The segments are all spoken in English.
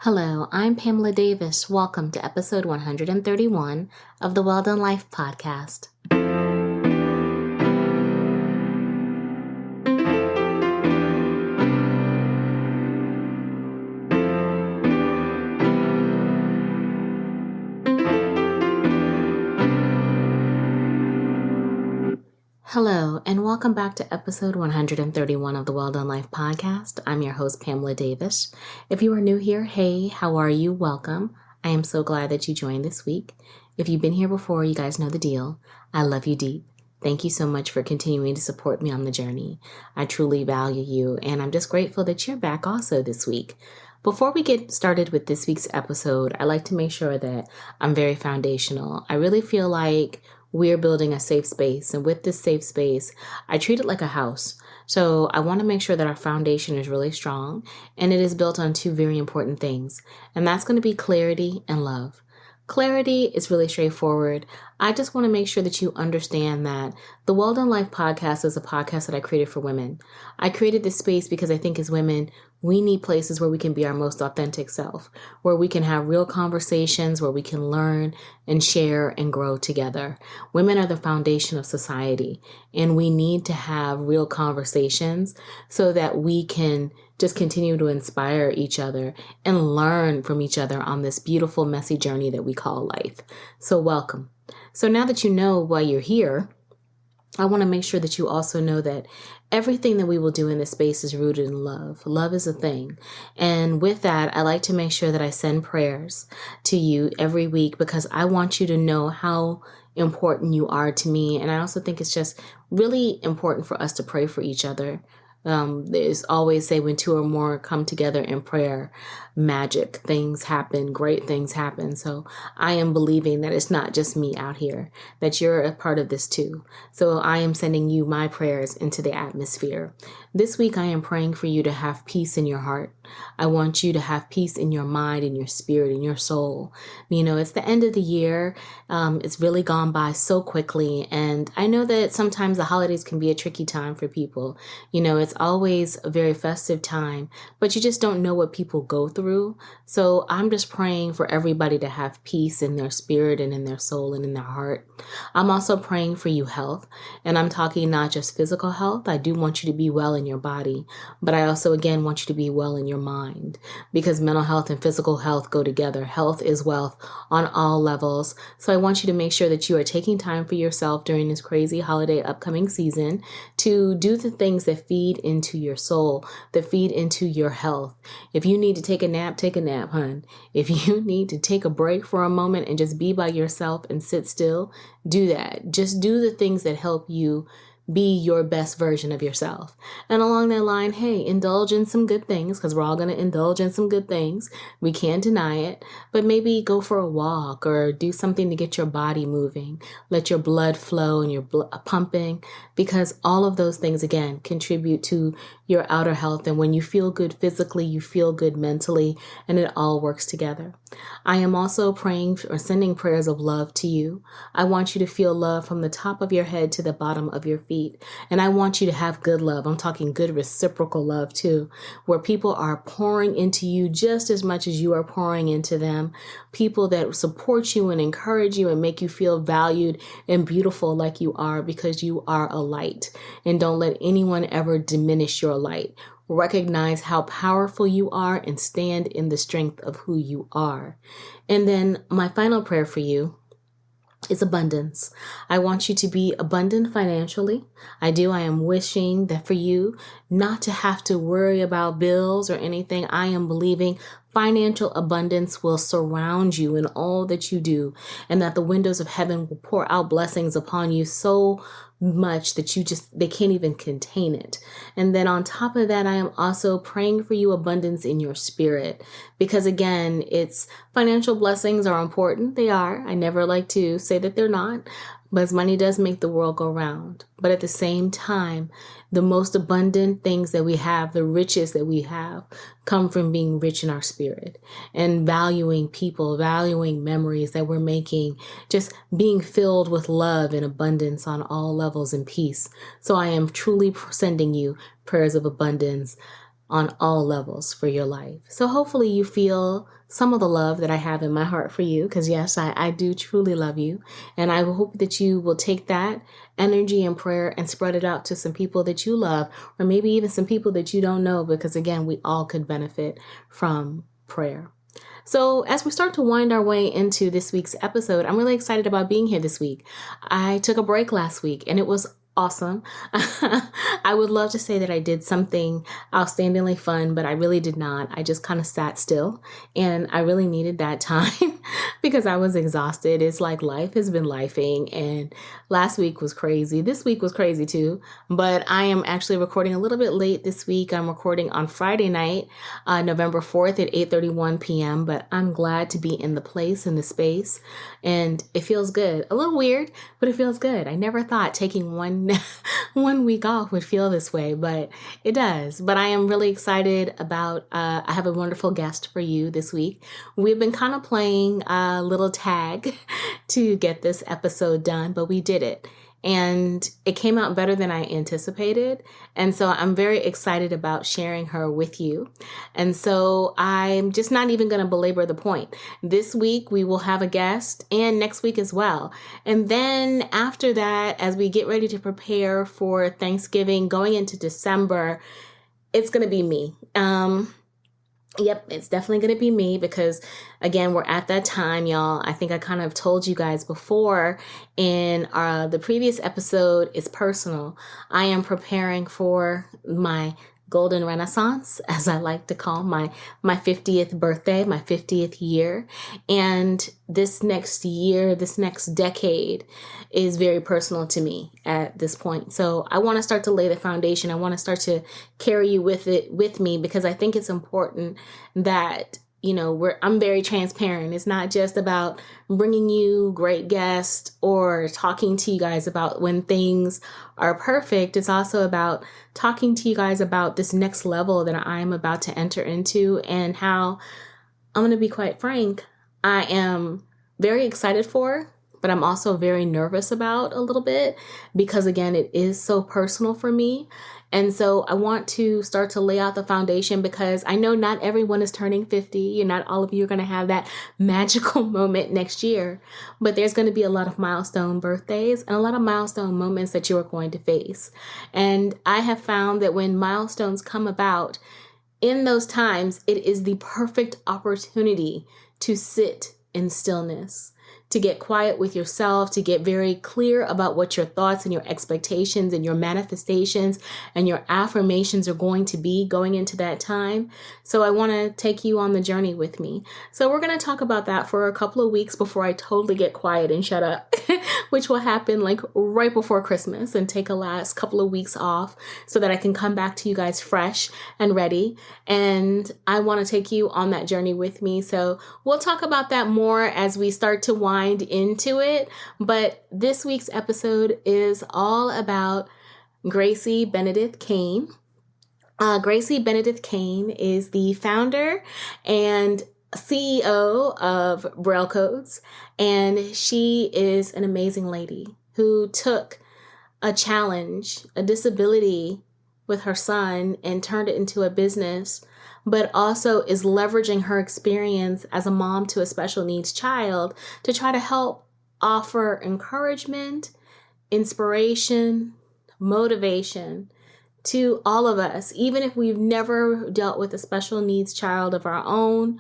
Hello, I'm Pamela Davis. Welcome to episode 131 of the Well Done Life podcast. Hello, and welcome back to episode 131 of the Well Done Life podcast. I'm your host, Pamela Davis. If you are new here, hey, how are you? Welcome. I am so glad that you joined this week. If you've been here before, you guys know the deal. I love you deep. Thank you so much for continuing to support me on the journey. I truly value you, and I'm just grateful that you're back also this week. Before we get started with this week's episode, I like to make sure that I'm very foundational. I really feel like we're building a safe space. And with this safe space, I treat it like a house. So I want to make sure that our foundation is really strong and it is built on two very important things. And that's going to be clarity and love. Clarity is really straightforward. I just want to make sure that you understand that the Well Done Life podcast is a podcast that I created for women. I created this space because I think as women, we need places where we can be our most authentic self, where we can have real conversations, where we can learn and share and grow together. Women are the foundation of society, and we need to have real conversations so that we can just continue to inspire each other and learn from each other on this beautiful, messy journey that we call life. So welcome. So now that you know why you're here, I want to make sure that you also know that everything that we will do in this space is rooted in love. Love is a thing. And with that, I like to make sure that I send prayers to you every week because I want you to know how important you are to me. And I also think it's just really important for us to pray for each other. There's always say when two or more come together in prayer, magic things happen, great things happen. So I am believing that it's not just me out here, that you're a part of this too. So I am sending you my prayers into the atmosphere. This week, I am praying for you to have peace in your heart. I want you to have peace in your mind, in your spirit, in your soul. You know, it's the end of the year. It's really gone by so quickly. And I know that sometimes the holidays can be a tricky time for people. You know, it's always a very festive time, but you just don't know what people go through. So I'm just praying for everybody to have peace in their spirit and in their soul and in their heart. I'm also praying for you health, and I'm talking not just physical health. I do want you to be well in your body, but I also, again, want you to be well in your mind because mental health and physical health go together. Health is wealth on all levels. So I want you to make sure that you are taking time for yourself during this crazy holiday upcoming season to do the things that feed into your soul, that feed into your health. If you need to take a nap, hun. If you need to take a break for a moment and just be by yourself and sit still, do that. Just do the things that help you be your best version of yourself. And along that line, hey, indulge in some good things because we're all going to indulge in some good things. We can't deny it, but maybe go for a walk or do something to get your body moving. Let your blood flow and your pumping because all of those things, again, contribute to your outer health. And when you feel good physically, you feel good mentally, and it all works together. I am also praying or sending prayers of love to you. I want you to feel love from the top of your head to the bottom of your feet. And I want you to have good love. I'm talking good reciprocal love too, where people are pouring into you just as much as you are pouring into them. People that support you and encourage you and make you feel valued and beautiful like you are because you are a light. And don't let anyone ever diminish your light. Recognize how powerful you are and stand in the strength of who you are. And then my final prayer for you is abundance. I want you to be abundant financially. I am wishing that for you not to have to worry about bills or anything. I am believing financial abundance will surround you in all that you do, and that the windows of heaven will pour out blessings upon you so much that they can't even contain it. And then on top of that, I am also praying for you abundance in your spirit, because again, it's financial blessings are important. They are. I never like to say that they're not, because money does make the world go round. But at the same time, the most abundant things that we have, the riches that we have, come from being rich in our spirit and valuing people, valuing memories that we're making, just being filled with love and abundance on all levels and peace. So I am truly sending you prayers of abundance. on all levels for your life. So hopefully you feel some of the love that I have in my heart for you, because yes, I do truly love you. And I hope that you will take that energy and prayer and spread it out to some people that you love, or maybe even some people that you don't know, because again, we all could benefit from prayer. So as we start to wind our way into this week's episode, I'm really excited about being here this week. I took a break last week and it was awesome. I would love to say that I did something outstandingly fun, but I really did not. I just kind of sat still, and I really needed that time because I was exhausted. It's like life has been lifing, and last week was crazy. This week was crazy too, but I am actually recording a little bit late this week. I'm recording on Friday night, November 4th at 8:31 p.m., but I'm glad to be in the place, in the space, and it feels good. A little weird, but it feels good. I never thought taking one week off would feel this way, but it does. But I am really excited about, I have a wonderful guest for you this week. We've been kind of playing a little tag to get this episode done, but we did it. And it came out better than I anticipated. And so I'm very excited about sharing her with you. And so I'm just not even going to belabor the point. This week we will have a guest, and next week as well. And then after that, as we get ready to prepare for Thanksgiving, going into December, it's going to be me. Yep, it's definitely going to be me because, again, we're at that time, y'all. I think I kind of told you guys before in the previous episode, it's personal. I am preparing for my golden renaissance, as I like to call my 50th birthday, my 50th year. And this next year, this next decade is very personal to me at this point. So I want to start to lay the foundation. I want to start to carry you with me, because I think it's important that, you know, I'm very transparent. It's not just about bringing you great guests or talking to you guys about when things are perfect. It's also about talking to you guys about this next level that I'm about to enter into, and how, I'm going to be quite frank, I am very excited for, but I'm also very nervous about a little bit, because again, it is so personal for me. And so I want to start to lay out the foundation, because I know not everyone is turning 50, and not all of you are going to have that magical moment next year, but there's going to be a lot of milestone birthdays and a lot of milestone moments that you are going to face. And I have found that when milestones come about, in those times, it is the perfect opportunity to sit in stillness, to get quiet with yourself, to get very clear about what your thoughts and your expectations and your manifestations and your affirmations are going to be going into that time. So I want to take you on the journey with me. So we're going to talk about that for a couple of weeks before I totally get quiet and shut up, which will happen like right before Christmas, and take a last couple of weeks off so that I can come back to you guys fresh and ready. And I want to take you on that journey with me. So we'll talk about that more as we start to wind into it. But this week's episode is all about Gracie Benedith-Cane. Gracie Benedith-Cane is the founder and CEO of Braille Codes, and she is an amazing lady who took a challenge, a disability with her son, and turned it into a business, but also is leveraging her experience as a mom to a special needs child to try to help offer encouragement, inspiration, motivation to all of us, even if we've never dealt with a special needs child of our own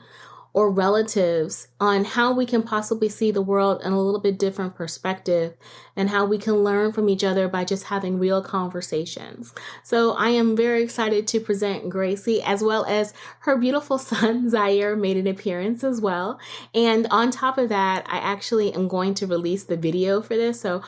or relatives, on how we can possibly see the world in a little bit different perspective, and how we can learn from each other by just having real conversations. So I am very excited to present Gracie, as well as her beautiful son, Zaire, made an appearance as well. And on top of that, I actually am going to release the video for this. So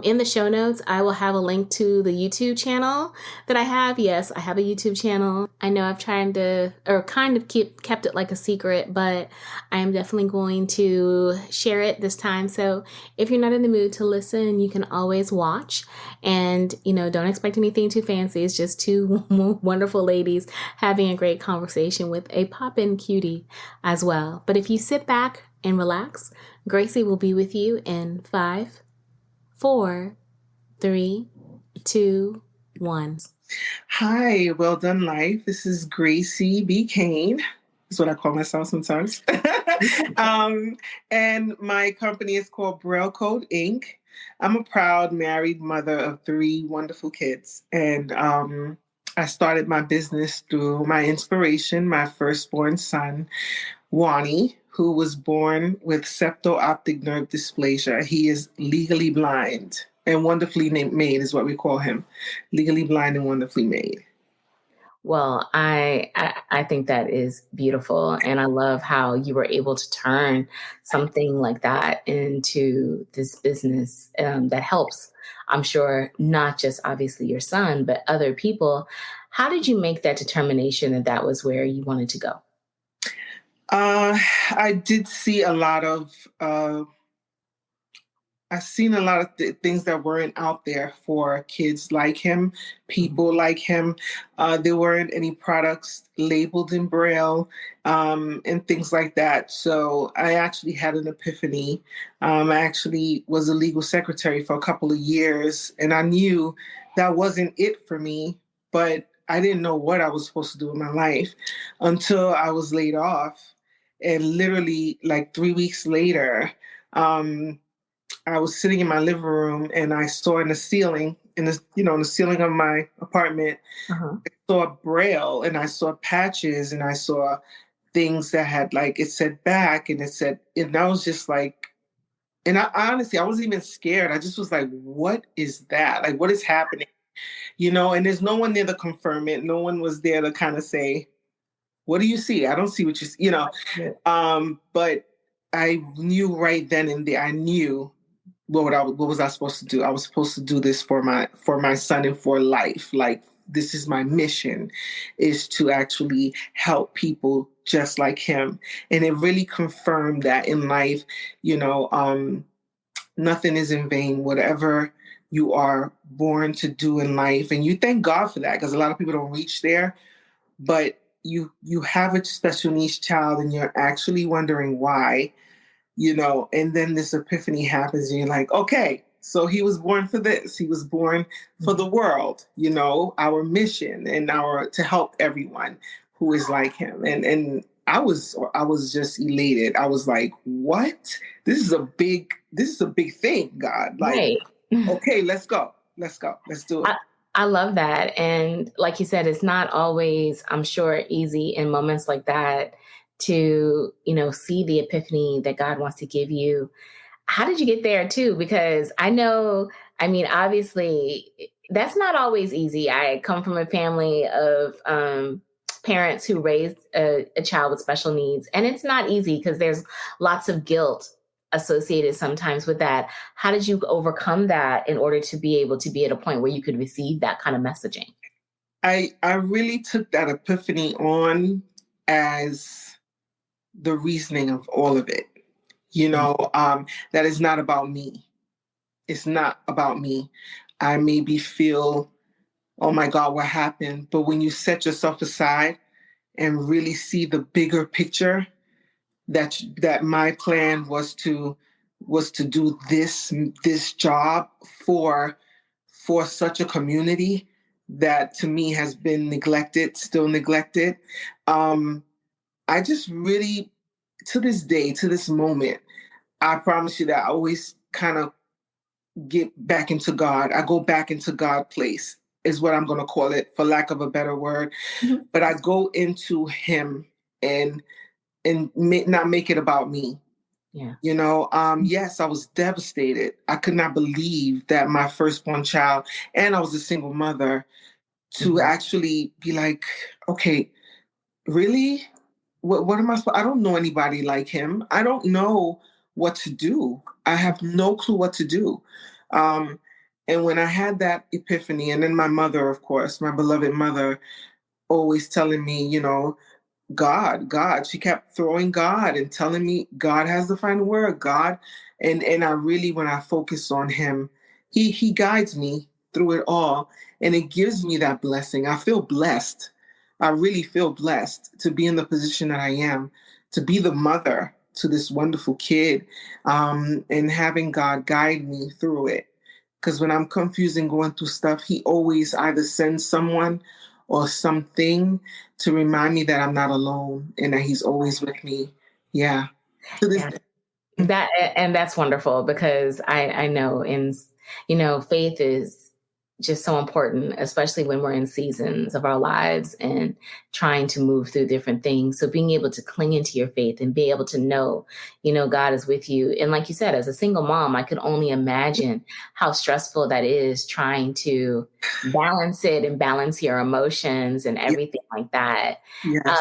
in the show notes, I will have a link to the YouTube channel that I have. Yes, I have a YouTube channel. I know I've tried to, or kind of kept it like a secret, but I am definitely going to share it this time. So if you're not in the mood to listen, you can always watch. And, you know, don't expect anything too fancy. It's just two wonderful ladies having a great conversation with a pop-in cutie as well. But if you sit back and relax, Gracie will be with you in 5, 4, 3, 2, 1. Hi, well done life. This is Gracie B. Cane. That's what I call myself sometimes. um, and my company is called Braille Code Inc. I'm a proud married mother of three wonderful kids. And I started my business through my inspiration, my firstborn son, Wani, who was born with septo-optic nerve dysplasia. He is legally blind and wonderfully made, is what we call him. Legally blind and wonderfully made. Well, I think that is beautiful, and I love how you were able to turn something like that into this business that helps. I'm sure not just obviously your son, but other people. How did you make that determination that that was where you wanted to go? I did see a lot of I've seen a lot of things that weren't out there for kids like him, people like him. There weren't any products labeled in Braille and things like that. So I actually had an epiphany. I actually was a legal secretary for a couple of years, and I knew that wasn't it for me, but I didn't know what I was supposed to do in my life until I was laid off. And literally, like 3 weeks later, I was sitting in my living room and I saw in the ceiling, in the ceiling of my apartment, I saw Braille and I saw patches and I saw things that had like it said back and it said, and I was just like, and I honestly I wasn't even scared. I just was like, what is that? Like, what is happening? And there's no one there to confirm it. No one was there to kind of say, what do you see? I don't see what you see, but I knew right then and there, I knew what was I supposed to do? I was supposed to do this for my son and for life. Like, this is my mission, is to actually help people just like him. And it really confirmed that in life, nothing is in vain. Whatever you are born to do in life, and you thank God for that, because a lot of people don't reach there, but you have a special needs child and you're actually wondering why, and then this epiphany happens and you're like, okay, so he was born for this. He was born for the world, our mission and to help everyone who is like him. And I was just elated. I was like, what? This is a big thing, God. Like, Right. Okay, let's go. Let's do it. I love that. And like you said, it's not always, I'm sure, easy in moments like that to, see the epiphany that God wants to give you. How did you get there too? Because obviously that's not always easy. I come from a family of parents who raised a child with special needs, and it's not easy because there's lots of guilt associated sometimes with that. How did you overcome that in order to be able to be at a point where you could receive that kind of messaging? I really took that epiphany on as the reasoning of all of it. That is not about me. It's not about me. I maybe feel, oh my God, what happened? But when you set yourself aside and really see the bigger picture, that my plan was to do this job for such a community that to me has been neglected, still neglected. I just really, to this day, to this moment, I promise you that I always kind of get back into God. I go back into God place is what I'm going to call it, for lack of a better word. Mm-hmm. But I go into Him and not make it about me. Yeah. Yes, I was devastated. I could not believe that my firstborn child, and I was a single mother, to actually be like, okay, really? What am I supposed? I don't know anybody like him. I don't know what to do. I have no clue what to do. And when I had that epiphany, and then my mother, of course, my beloved mother, always telling me, God. She kept throwing God and telling me God has the final word, God. And I really, when I focus on Him, He guides me through it all. And it gives me that blessing. I feel blessed. I really feel blessed to be in the position that I am, to be the mother to this wonderful kid, and having God guide me through it. because when I'm confused and going through stuff, he always either sends someone or something to remind me that I'm not alone and that he's always with me. Yeah. To this Yeah. That's wonderful because I know faith is just so important, especially when we're in seasons of our lives and trying to move through different things. So being able to cling into your faith and be able to know, God is with you. And like you said, as a single mom, I could only imagine how stressful that is trying to balance it and balance your emotions and everything like that. yes.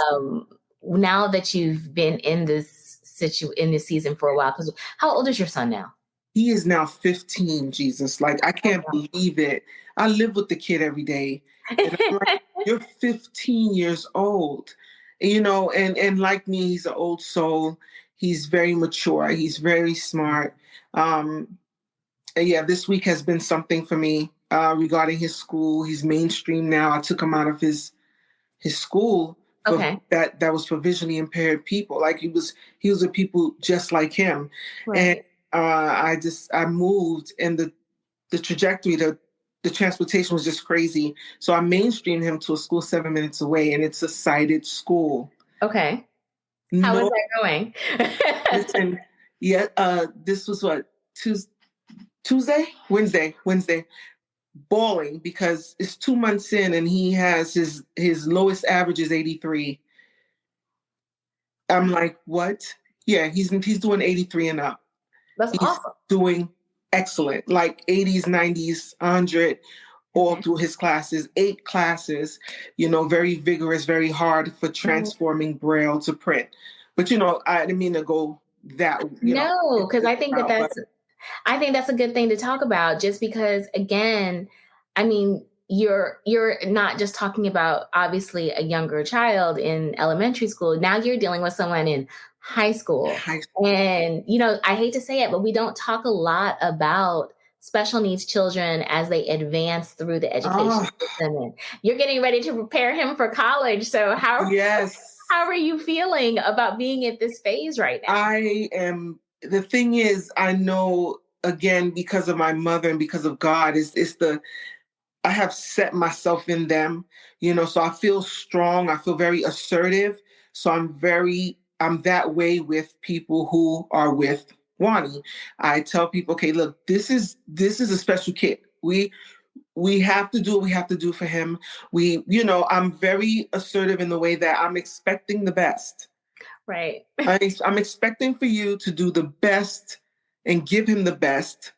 Now that you've been in this season for a while, because how old is your son now? He is now 15, Jesus. Like, I can't believe it. I live with the kid every day. And I'm like, you're 15 years old. And like me, he's an old soul. He's very mature. He's very smart. And yeah, this week has been something for me regarding his school. He's mainstream now. I took him out of his school that was for visually impaired people. Like he was with people just like him. Right. And I moved, and the trajectory, the transportation was just crazy. So I mainstreamed him to a school 7 minutes away, and it's a sighted school. Okay. How is that going? Listen, this was what, Wednesday, bawling because it's 2 months in and he has his lowest average is 83. I'm like, what? Yeah, he's doing 83 and up. That's awesome. Doing excellent, like 80s, 90s, 100, all through his classes, 8 classes, very vigorous, very hard for transforming Braille to print. But, I didn't mean to go that. No, because I think that's a good thing to talk about, just because, again, I mean, you're not just talking about obviously a younger child in elementary school. Now you're dealing with someone in high school. And, I hate to say it, but we don't talk a lot about special needs children as they advance through the education system. You're getting ready to prepare him for college. So how are you feeling about being at this phase right now? I am. The thing is, I know, again, because of my mother and because of God, I have set myself in them, so I feel strong. I feel very assertive. So I'm that way with people who are with Wani. I tell people, okay, look, this is a special kid. We have to do what we have to do for him. I'm very assertive in the way that I'm expecting the best. Right. I'm expecting for you to do the best and give him the best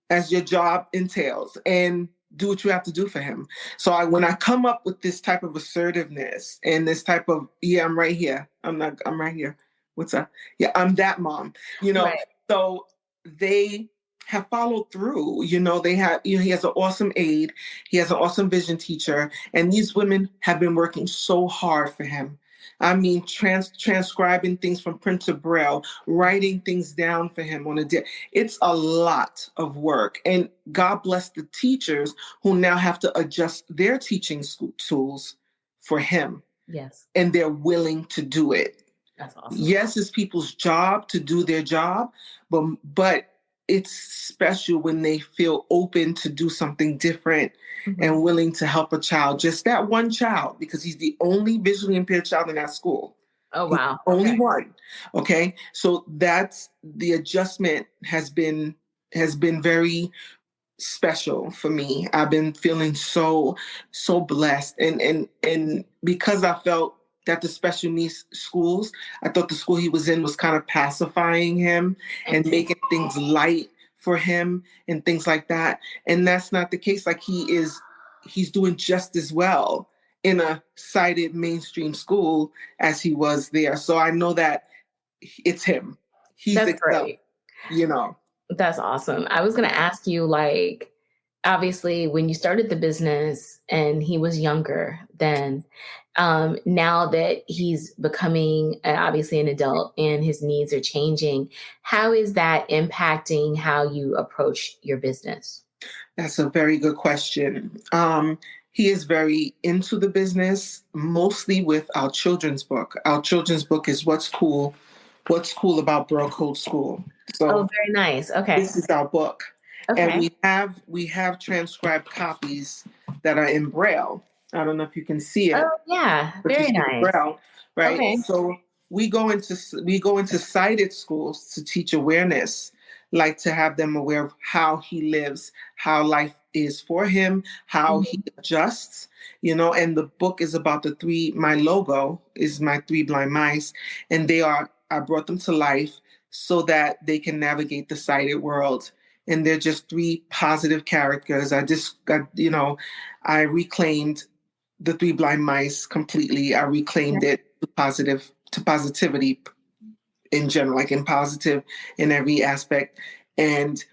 as your job entails, and do what you have to do for him. So when I come up with this type of assertiveness and this type of, I'm right here. I'm right here. What's up? Yeah, I'm that mom, Right. So they have followed through. They have, he has an awesome aide. He has an awesome vision teacher. And these women have been working so hard for him. I mean, transcribing things from print to Braille, writing things down for him on a day. It's a lot of work. And God bless the teachers who now have to adjust their teaching tools for him. Yes. And they're willing to do it. That's awesome. Yes, it's people's job to do their job, but it's special when they feel open to do something different and willing to help a child, just that one child, because he's the only visually impaired child in that school. Oh, wow. Only one. Okay. So that's the adjustment has been very special for me. I've been feeling so blessed. And because I felt that the special needs schools, I thought the school he was in was kind of pacifying him and making things light for him and things like that. And that's not the case. Like he's doing just as well in a sighted mainstream school as he was there. So I know that it's him. He's great. That's awesome. I was going to ask you, like, obviously when you started the business and he was younger then, now that he's becoming obviously an adult and his needs are changing, how is that impacting how you approach your business? That's a very good question. He is very into the business, mostly with our children's book. Our children's book is What's Cool About Braille Code School. So very nice. Okay. This is our book. And Okay. we have transcribed copies that are in Braille. I don't know if you can see it, Oh, yeah. but you Very see the nice. Braille, right? Okay. So we go into sighted schools to teach awareness, like to have them aware of how he lives, how life is for him, how he Mhm. adjusts, and the book is about my logo is my three blind mice, and I brought them to life so that they can navigate the sighted world. And they're just three positive characters. I just got, I reclaimed the three blind mice completely. I reclaimed Okay. it to positivity in general, like in positive in every aspect. And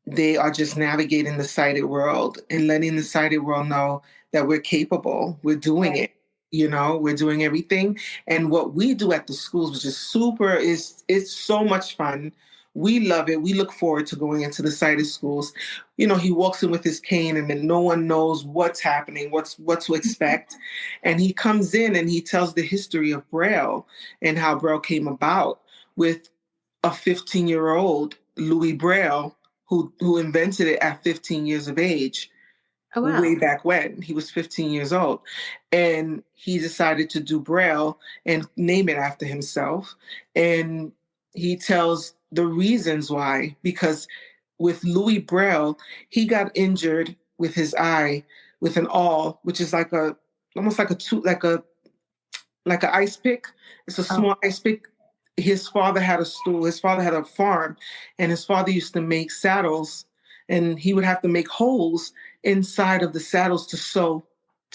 they are just navigating the sighted world and letting the sighted world know that we're capable, we're doing it. We're doing everything. And what we do at the schools, which is it's so much fun. We love it. We look forward to going into the sighted schools. He walks in with his cane and then no one knows what's happening, what to expect. And he comes in and he tells the history of Braille and how Braille came about with a 15-year-old Louis Braille who invented it at 15 years of age, Oh, wow. way back when he was 15 years old. And he decided to do Braille and name it after himself. And he tells the reasons why, because with Louis Braille, he got injured with his eye with an awl, which is almost like an ice pick. It's a Oh, small ice pick. His father had a stool. His father had a farm, and his father used to make saddles, and he would have to make holes inside of the saddles to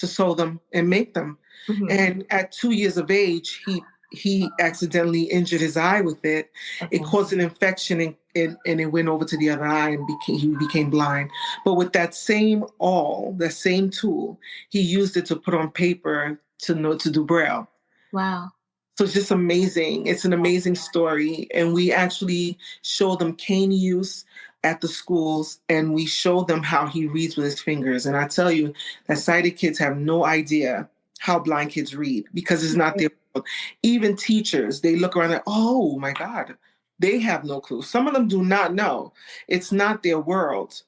sew them and make them. mhm. And at 2 years of age, he accidentally injured his eye with it. It Okay. caused an infection, and it went over to the other eye, and he became blind. But with that same awl, that same tool, he used it to put on paper to do Braille. Wow. So it's just amazing. It's an amazing story. And we actually show them cane use at the schools, and we show them how he reads with his fingers. And I tell you that sighted kids have no idea how blind kids read because it's not their world. Even teachers, they look around and, oh my God, they have no clue. Some of them do not know. It's not their world.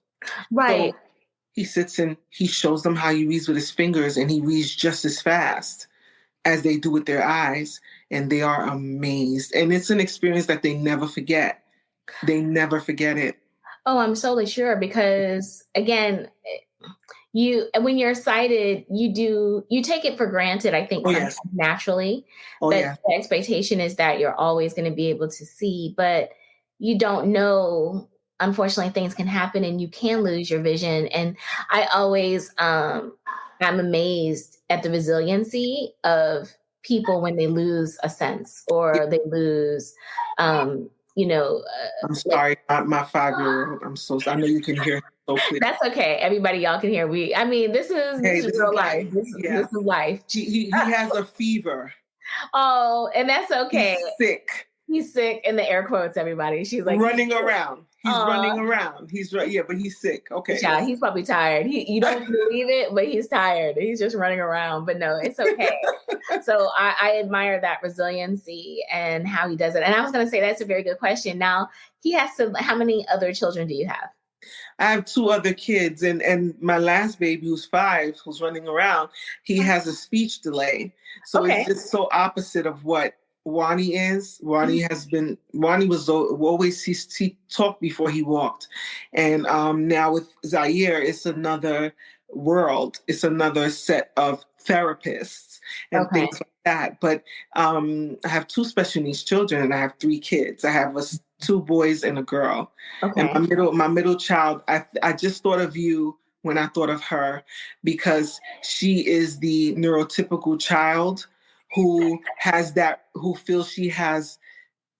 Right. So he sits and he shows them how he reads with his fingers, and he reads just as fast as they do with their eyes, and they are amazed. And it's an experience that they never forget. They never forget it. Oh, I'm totally sure because again, when you're sighted, you take it for granted, I think Oh sometimes yes. naturally, Oh that yeah. the expectation is that you're always going to be able to see, but you don't know. Unfortunately, things can happen and you can lose your vision. And I always I'm amazed at the resiliency of people when they lose a sense or they lose um, you know, I'm like sorry, my 5-year-old. I know you can hear him so clear. that's okay. Everybody, y'all can hear. I mean, this Hey, is this is real life. life. This Yeah. is life. He has a fever. Oh, and that's okay. He's sick. He's sick in the air quotes, everybody. She's like, he's Running sick. around. He's Aw, running around. He's right. Yeah, but he's sick. Okay, child, listen. he's probably tired. You don't believe it, but he's tired. He's just running around. But no, it's okay. So I admire that resiliency and how he does it. And I was going to say that's a very good question. Now he has to. How many other children do you have? I have two other kids, and my last baby, who's 5, who's running around, he has a speech delay. So it's Okay. just so opposite of what Wani is. Mhm. Wani was always, he talked before he walked. And now with Zaire, it's another world. It's another set of therapists and Okay. things like that. But I have two special needs children, and I have 3 kids. I have 2 boys and a girl. And Okay. my middle child, I just thought of you when I thought of her, because she is the neurotypical child who feels she has,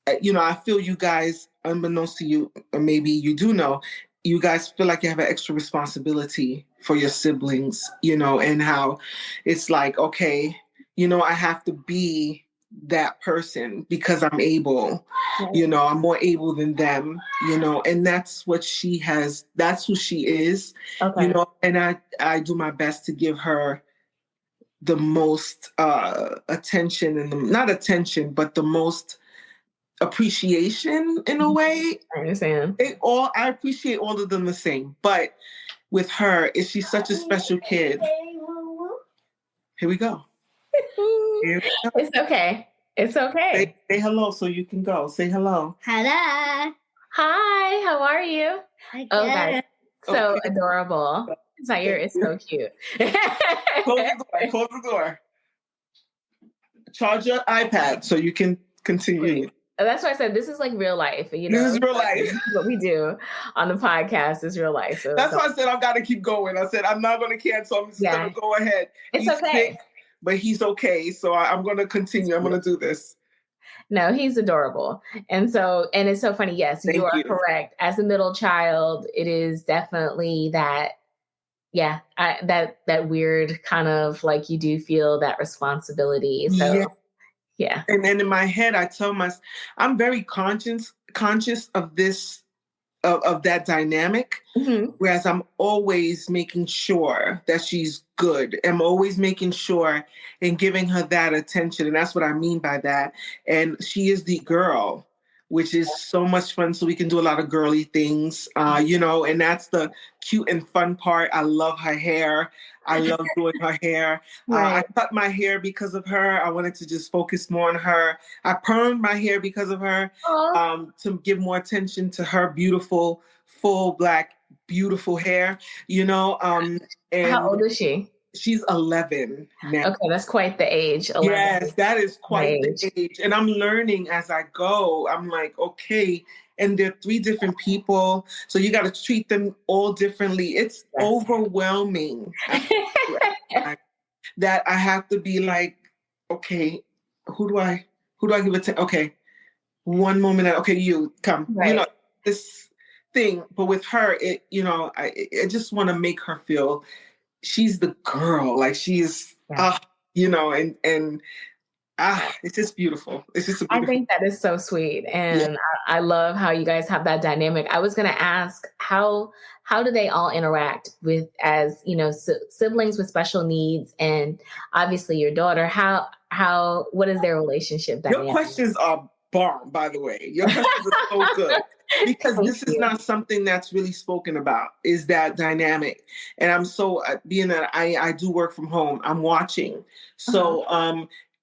I feel you guys, unbeknownst to you, or maybe you do know, you guys feel like you have an extra responsibility for your siblings, and how it's like, okay, I have to be that person because I'm able, Right. I'm more able than them, and that's that's who she is, Okay. and I do my best to give her the most attention, and not attention, but the most appreciation in a way. I understand. I appreciate all of them the same, but with her, she's such a special kid. Here we go. It's okay. It's okay. Say hello so you can go. Say hello. Hello. Hi, how are you? Oh, guys, so adorable. Zaire is so cute. Close the door. Charge your iPad so you can continue. That's why I said this is like real life. You know, this is real life. This is what we do on the podcast is real life. So that's why I said I've got to keep going. I said I'm not going to cancel. I'm just going to go ahead. It's okay. Sick, but he's okay. So I'm going to continue. I'm going to do this. No, he's adorable. And it's so funny. Yes, you are correct. As a middle child, it is definitely that. Yeah, that weird kind of like you do feel that responsibility. So, yeah. And in my head, I tell myself, I'm very conscious of this, of that dynamic. Mm-hmm. Whereas I'm always making sure that she's good. I'm always making sure and giving her that attention. And that's what I mean by that. And she is the girl, which is so much fun. So we can do a lot of girly things, and that's the cute and fun part. I love her hair. I love doing her hair. Right. I cut my hair because of her. I wanted to just focus more on her. I permed my hair because of her, to give more attention to her beautiful, full black, beautiful hair, and how old is she? She's 11 now. Okay, that's quite the age. 11. Yes, that is quite the age. And I'm learning as I go. I'm like, okay. And they're 3 different people. So you got to treat them all differently. It's overwhelming. That I have to be like, okay, who do I give it to? Okay, one moment. Okay, you come. Right. This thing. But with her, I just want to make her feel she's the girl, like she's, it's just beautiful. It's just I think that is so sweet. And I love how you guys have that dynamic. I was going to ask, how do they all interact with, as, siblings with special needs, and obviously your daughter, what is their relationship dynamic? Your questions are bomb, by the way. Your questions are so good. Because this is not something that's really spoken about, is that dynamic. And I'm so, being that I do work from home, I'm watching. So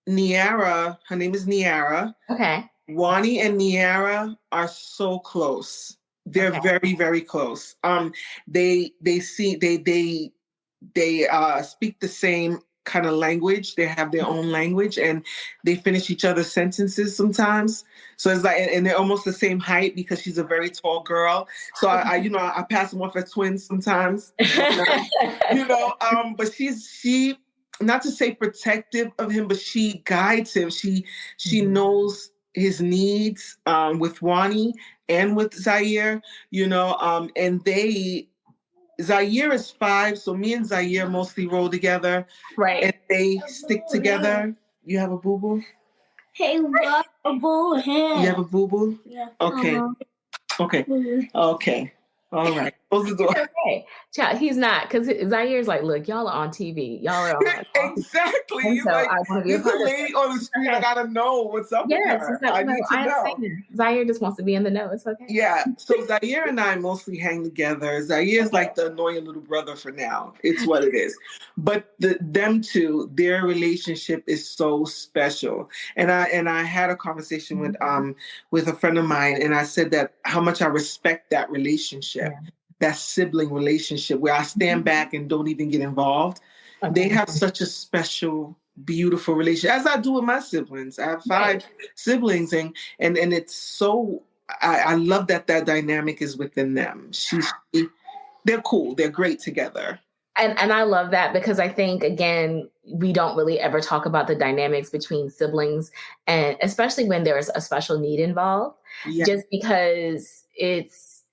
Niara, her name is Niara. Okay. Wani and Niara are so close. They're very, very close. They speak the same kind of language. They have their own language, and they finish each other's sentences sometimes. So it's like, and they're almost the same height because she's a very tall girl. So I pass them off as twins sometimes. But she not to say protective of him, but she guides him. She knows his needs with Wani and with Zaire, and Zaire is 5, so me and Zaire mostly roll together. Right. And they stick together. You have a boo-boo? Hey, what a boo hand. You have a boo-boo? Yeah. Okay. Okay. Okay. All right. Close the door. Okay. Child, he's not, because Zaire's like, look, y'all are on TV. Y'all are on exactly. He's so like, there's a lady on the street. Okay. I gotta know what's up with her. I need to know. Zaire just wants to be in the know. It's okay. Yeah. So Zaire and I mostly hang together. Zaire's like the annoying little brother for now. It's what it is. But them two, their relationship is so special. And I had a conversation with a friend of mine, and I said that how much I respect that relationship. Yeah. That sibling relationship where I stand back and don't even get involved. Okay. They have such a special, beautiful relationship, as I do with my siblings. I have 5 siblings, and it's so, I love that dynamic is within them. They're cool. They're great together. And I love that, because I think, again, we don't really ever talk about the dynamics between siblings, and especially when there's a special need involved, just because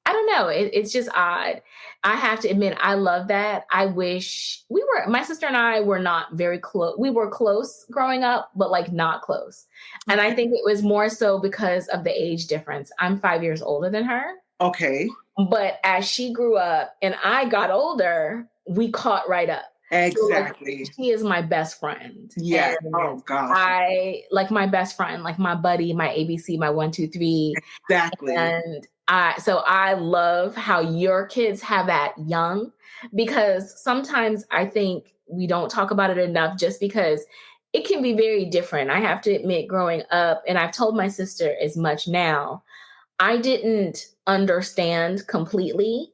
I don't know. It's just odd. I have to admit, I love that. I wish my sister and I were not very close. We were close growing up, but like not close. And I think it was more so because of the age difference. I'm 5 years older than her. Okay. But as she grew up and I got older, we caught right up. So like Exactly. she is my best friend. Yes. And Oh gosh. I like my best friend, like my buddy, my ABC, my 1, 2, 3. Exactly. And I love how your kids have that young, because sometimes I think we don't talk about it enough just because it can be very different. I have to admit, growing up, and I've told my sister as much now, I didn't understand completely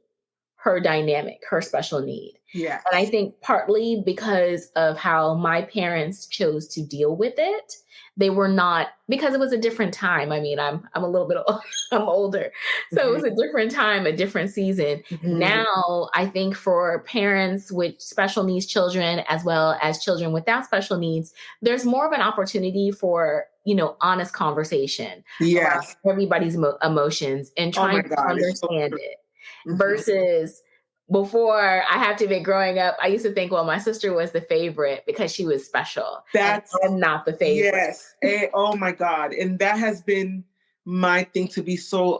her dynamic, her special need. Yes. And I think partly because of how my parents chose to deal with it, they were not, because it was a different time. I mean, I'm a little bit I'm older. So it was a different time, a different season. Mhm. Now, I think for parents with special needs children as well as children without special needs, there's more of an opportunity for, honest conversation around Yes. everybody's emotions and Oh my trying to God. It's so understand true. it. Mhm. Versus before, I have to admit, growing up, I used to think, well, my sister was the favorite because she was special. That's and I'm not the favorite. yes. Oh my God. And that has been my thing to be so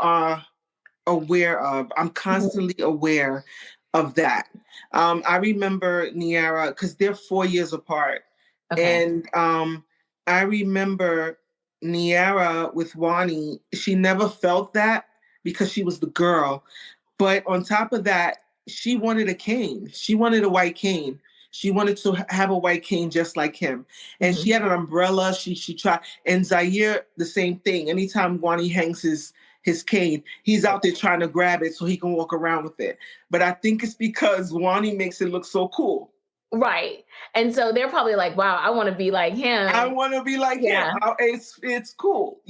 aware of. I'm constantly aware of that. I remember Niara, because they're 4 years apart. Okay. And I remember Niara with Wani, she never felt that because she was the girl. But on top of that, she wanted a cane. She wanted a white cane. She wanted to have a white cane just like him. And she had an umbrella. She tried. And Zaire, the same thing. Anytime Wani hangs his cane, he's out there trying to grab it so he can walk around with it. But I think it's because Wani makes it look so cool. Right. And so they're probably like, wow, I want to be like him. I want to be like him. It's cool,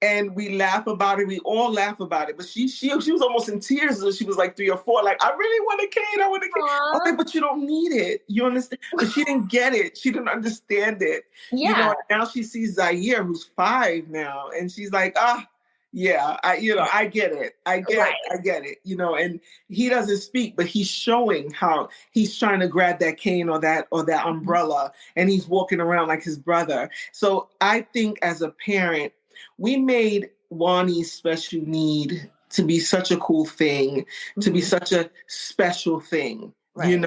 and we laugh about it. We all laugh about it. But she was almost in tears when she was like 3 or 4. Like, I really want a cane. I want a cane. I was like, but you don't need it. You understand? But she didn't get it. She didn't understand it. Yeah. Now she sees Zaire, who's 5 now, and she's like, yeah, I get it. I get it. And he doesn't speak, but he's showing how he's trying to grab that cane or that umbrella, and he's walking around like his brother. So I think as a parent, we made Wani's special need to be such a cool thing, to be such a special thing, and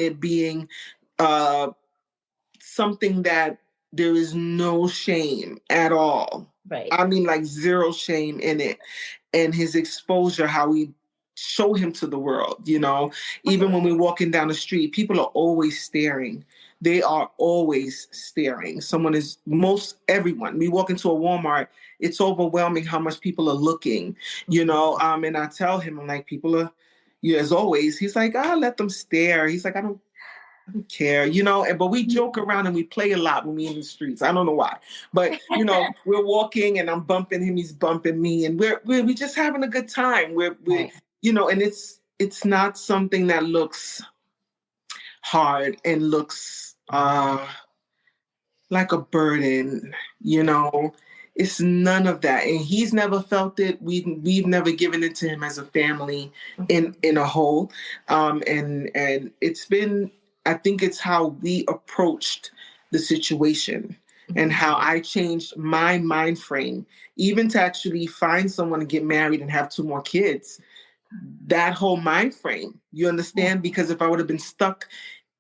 it being something that there is no shame at all. Right. I mean, like, zero shame in it. And his exposure, how we show him to the world, even when we're walking down the street, people are always staring. They are always staring. Everyone. We walk into a Walmart, it's overwhelming how much people are looking, and I tell him, I'm like, people are, as always, he's like, let them stare. He's like, I don't care, but we joke around and we play a lot when we're in the streets. I don't know why, but we're walking and I'm bumping him, he's bumping me, and we're just having a good time. We're and it's not something that looks hard and looks like a burden, It's none of that, and he's never felt it. We've never given it to him as a family in a whole, and it's been. I think it's how we approached the situation and how I changed my mind frame, even to actually find someone to get married and have 2 more kids. That whole mind frame, you understand? Because if I would have been stuck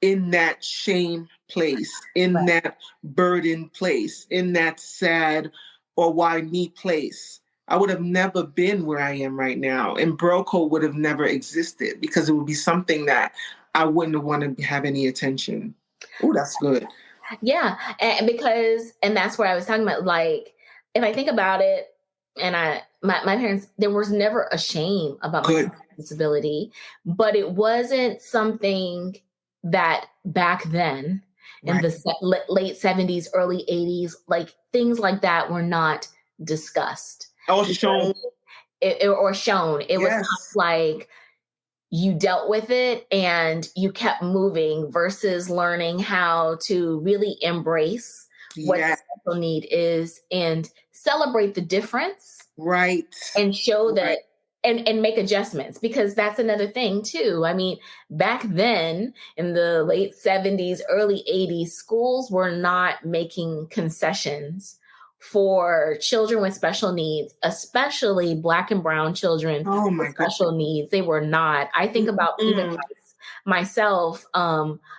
in that shame place, in that burden place, in that sad or why me place, I would have never been where I am right now. And Braille Code would have never existed because it would be something that I wouldn't have wanted to have any attention. Oh, that's good. Yeah. And that's where I was talking about, like, if I think about it, and my parents, there was never a shame about my disability, but it wasn't something that back then in the late 70s, early 80s, like things like that were not discussed. Or shown. Or shown. It was like you dealt with it and you kept moving versus learning how to really embrace what the special need is and celebrate the difference. Right. And show that and make adjustments, because that's another thing too. I mean, back then in the late 70s, early 80s, schools were not making concessions for children with special needs, especially Black and brown children with special needs. They were not. I think about even myself,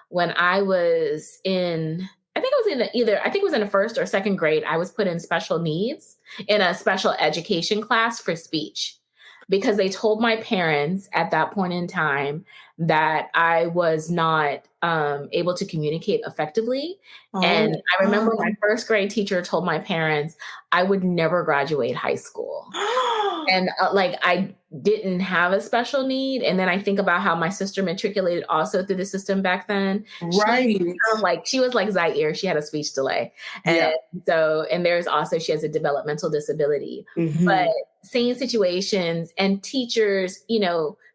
when I was in, I think it was in the first or second grade, I was put in special needs in a special education class for speech because they told my parents at that point in time that I was not able to communicate effectively. And I remember my first grade teacher told my parents I would never graduate high school. And I didn't have a special need. And then I think about how my sister matriculated also through the system back then. Right. She was like Zaire. She had a speech delay. And and there's also, she has a developmental disability. Mm-hmm. But same situations and teachers,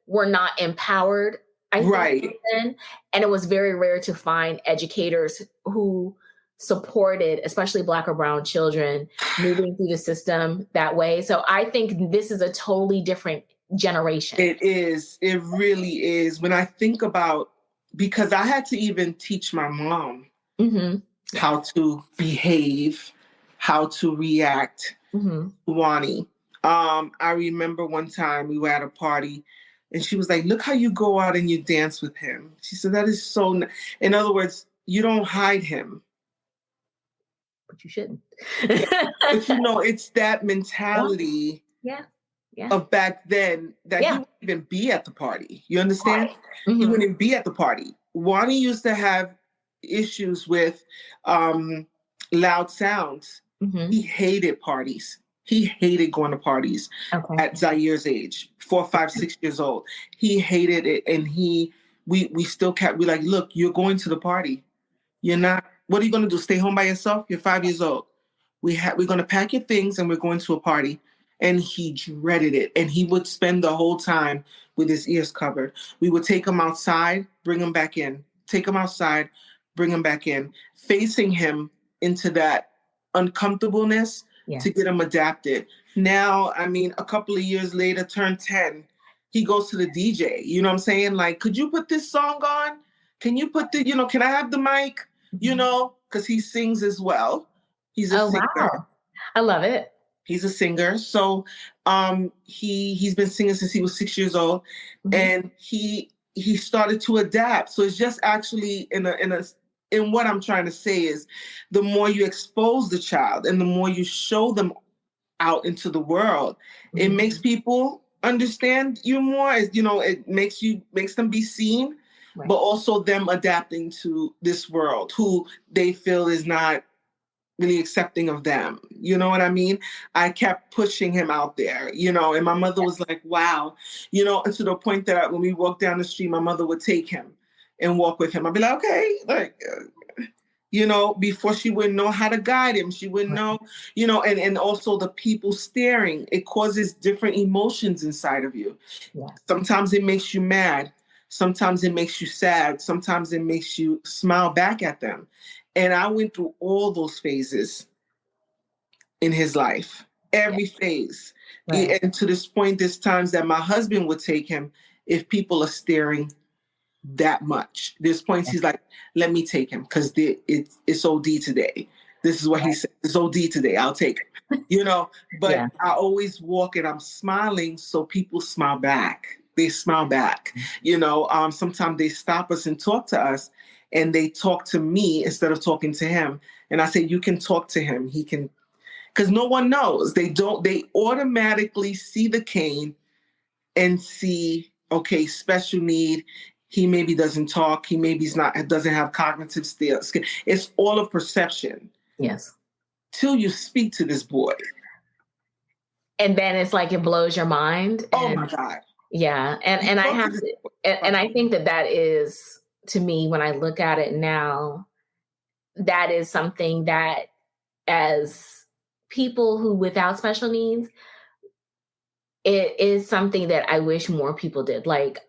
were not empowered. I think then. And it was very rare to find educators who supported, especially Black or brown children, moving through the system that way. So I think this is a totally different generation. It is. It really is. When I think about, because I had to even teach my mom how to behave, how to react to Wani. I remember one time we were at a party and she was like, look how you go out and you dance with him. She said, that is so in other words, you don't hide him. But you shouldn't. But it's that mentality of back then that you wouldn't even be at the party. You understand? Right. Mm-hmm. You wouldn't be at the party. Wani used to have issues with loud sounds. Mm-hmm. He hated parties. He hated going to parties at Zaire's age, 4, 5, 6 years old. He hated it. And we still kept, we're like, look, you're going to the party. You're not. What are you going to do? Stay home by yourself? You're 5 years old. We're going to pack your things and we're going to a party. And he dreaded it. And he would spend the whole time with his ears covered. We would take him outside, bring him back in. Take him outside, bring him back in. Facing him into that uncomfortableness to get him adapted. Now, a couple of years later, turned 10, he goes to the DJ. You know what I'm saying? Like, could you put this song on? Can you put can I have the mic? Because he sings as well. He's a singer. Wow. I love it. He's a singer. So he's been singing since he was 6 years old. Mm-hmm. And he started to adapt. So it's just actually in what I'm trying to say is the more you expose the child and the more you show them out into the world, it makes people understand you more. It makes them be seen. Right. But also them adapting to this world who they feel is not really accepting of them. You know what I mean? I kept pushing him out there, and my mother was like, wow, and to the point that when we walked down the street, my mother would take him and walk with him. I'd be like, okay, before she wouldn't know how to guide him. She wouldn't know, and also the people staring, it causes different emotions inside of you. Yeah. Sometimes it makes you mad. Sometimes it makes you sad. Sometimes it makes you smile back at them. And I went through all those phases in his life, every phase. Right. And to this point, there's times that my husband would take him if people are staring that much. There's points he's like, let me take him because it's OD today. This is what he said. It's OD today. I'll take him. But I always walk and I'm smiling so people smile back. They smile back. Sometimes they stop us and talk to us and they talk to me instead of talking to him. And I say, you can talk to him. He can, because no one knows. They automatically see the cane and see, okay, special need. He maybe doesn't talk. He maybe doesn't have cognitive skills. It's all of perception. Yes. Till you speak to this boy. And then it's like it blows your mind. Oh my God. Yeah. And I have to, and I think that is, to me, when I look at it now, that is something that as people who without special needs, it is something that I wish more people did. Like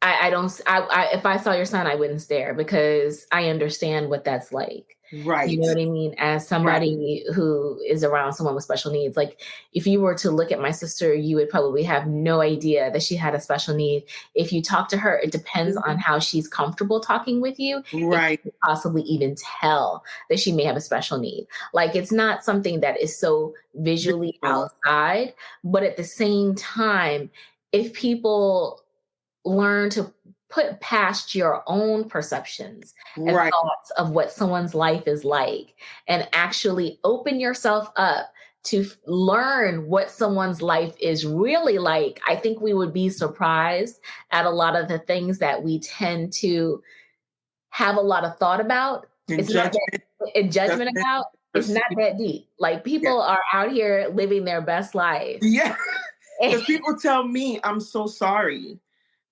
if I saw your son, I wouldn't stare because I understand what that's like. Right. You know what I mean? As somebody who is around someone with special needs, like if you were to look at my sister, you would probably have no idea that she had a special need. If you talk to her, it depends on how she's comfortable talking with you. Right. You could possibly even tell that she may have a special need. Like it's not something that is so visually outside, but at the same time, if people learn to put past your own perceptions and Right. thoughts of what someone's life is like and actually open yourself up to learn what someone's life is really like, I think we would be surprised at a lot of the things that we tend to have a lot of thought about. It's not that, in judgment about, it's not that deep. Like people are out here living their best life. Yeah. Because people tell me, I'm so sorry.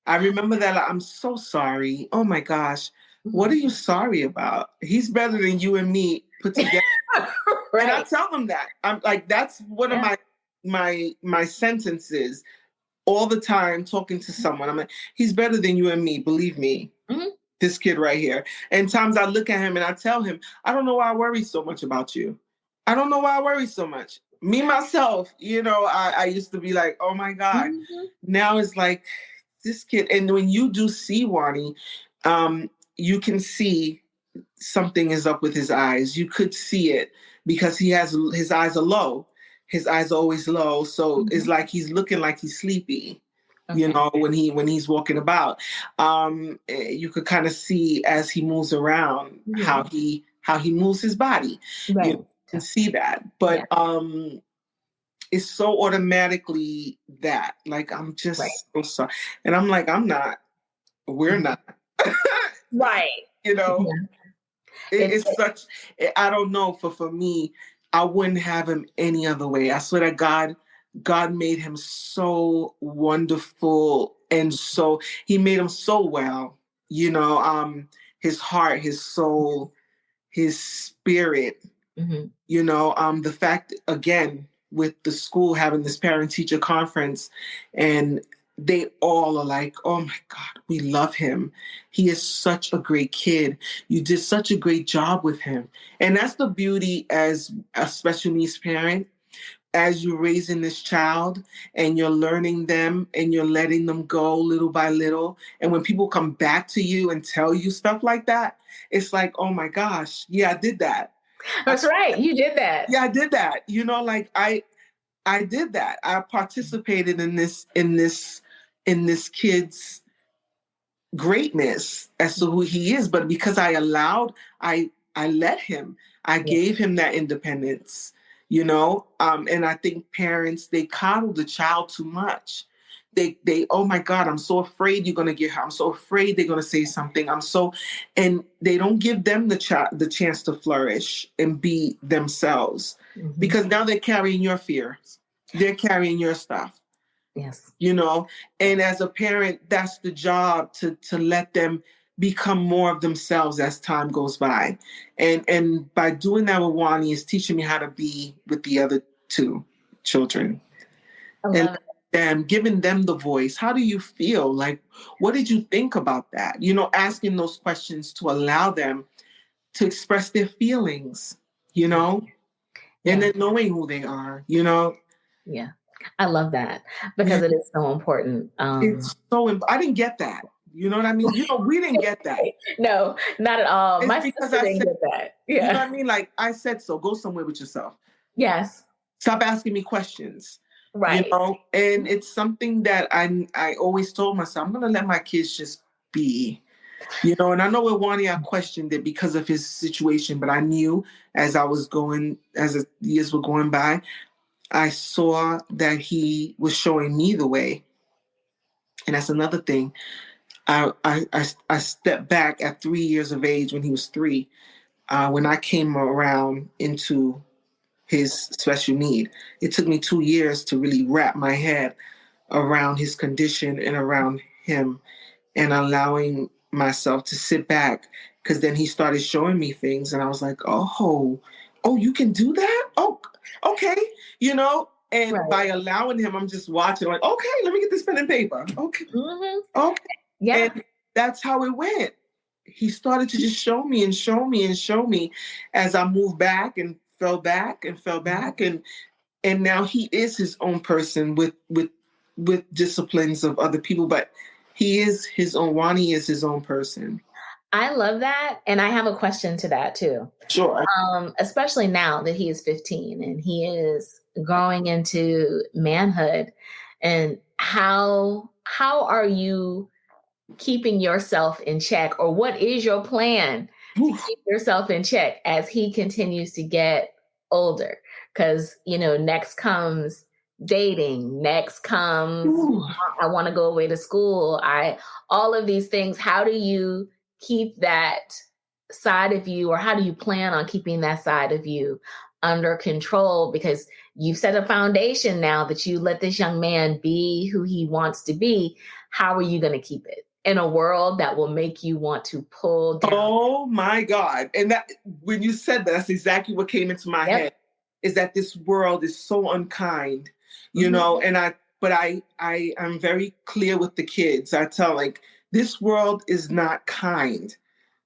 I remember that. I'm so sorry. Oh my gosh. What are you sorry about? He's better than you and me put together. Right. And I tell them that. I'm like, that's one of my sentences all the time talking to someone. I'm like, he's better than you and me, believe me. Mm-hmm. This kid right here. And times I look at him and I tell him, I don't know why I worry so much about you. I don't know why I worry so much. Me, myself, I used to be like, oh my God. Mm-hmm. Now it's like this kid. And when you do see Wani, you can see something is up with his eyes. You could see it because his eyes are low. His eyes are always low. So it's like he's looking like he's sleepy. Okay. When he's walking about, you could kind of see as he moves around how he moves his body. Right. You can see that, but it's so automatically that, like, I'm just so sorry, and I'm like, I'm not. We're not. Right. It's such. I don't know. For me, I wouldn't have him any other way. I swear to God made him so wonderful, and so he made him so well. His heart, his soul, his spirit. Mm-hmm. The fact, again, with the school having this parent-teacher conference, and they all are like, oh my God, we love him. He is such a great kid. You did such a great job with him. And that's the beauty as a special needs parent. As you're raising this child and you're learning them and you're letting them go little by little. And when people come back to you and tell you stuff like that, it's like, oh my gosh, yeah, I did that. That's right. You did that. Yeah, I did that. Like I did that. I participated in this kid's greatness as to who he is. But because I let him, I gave him that independence. And I think parents, they coddle the child too much. They, oh my God, I'm so afraid you're going to get hurt. I'm so afraid they're going to say something. And they don't give them the chance to flourish and be themselves, because now they're carrying your fears. They're carrying your stuff. Yes. And as a parent, that's the job to let them become more of themselves as time goes by. And by doing that with Wani is teaching me how to be with the other two children. And giving them the voice. How do you feel? Like, what did you think about that? Asking those questions to allow them to express their feelings, and then knowing who they are, Yeah. I love that because it is so important. It's so I didn't get that. You know what I mean? We didn't get that. No, not at all. It's My because sister didn't get that. Yeah. You know what I mean? Like I said, so go somewhere with yourself. Yes. Stop asking me questions. Right. And it's something that I always told myself, I'm going to let my kids just be, and I know with Wani, I questioned it because of his situation, but I knew as the years were going by, I saw that he was showing me the way. And that's another thing. I stepped back at 3 years of age when he was 3, when I came around into his special need. It took me 2 years to really wrap my head around his condition and around him, and allowing myself to sit back, because then he started showing me things and I was like, oh, you can do that? Oh, okay. And by allowing him, I'm just watching like, okay, let me get this pen and paper. Okay. Mm-hmm. Okay. Yeah. And that's how it went. He started to just show me and show me and show me as I moved back and fell back and fell back. And now he is his own person with disciplines of other people, but he is his own. Wani is his own person. I love that. And I have a question to that too. Sure. Especially now that he is 15 and he is growing into manhood. And how are you keeping yourself in check, or what is your plan to keep yourself in check as he continues to get older? Because, next comes dating, next comes, I want to go away to school. All of these things. How do you keep that side of you, or how do you plan on keeping that side of you under control? Because you've set a foundation now that you let this young man be who he wants to be. How are you going to keep it in a world that will make you want to pull down? Oh my God. And that, when you said that, that's exactly what came into my head, is that this world is so unkind, and I'm very clear with the kids. I tell, like, this world is not kind.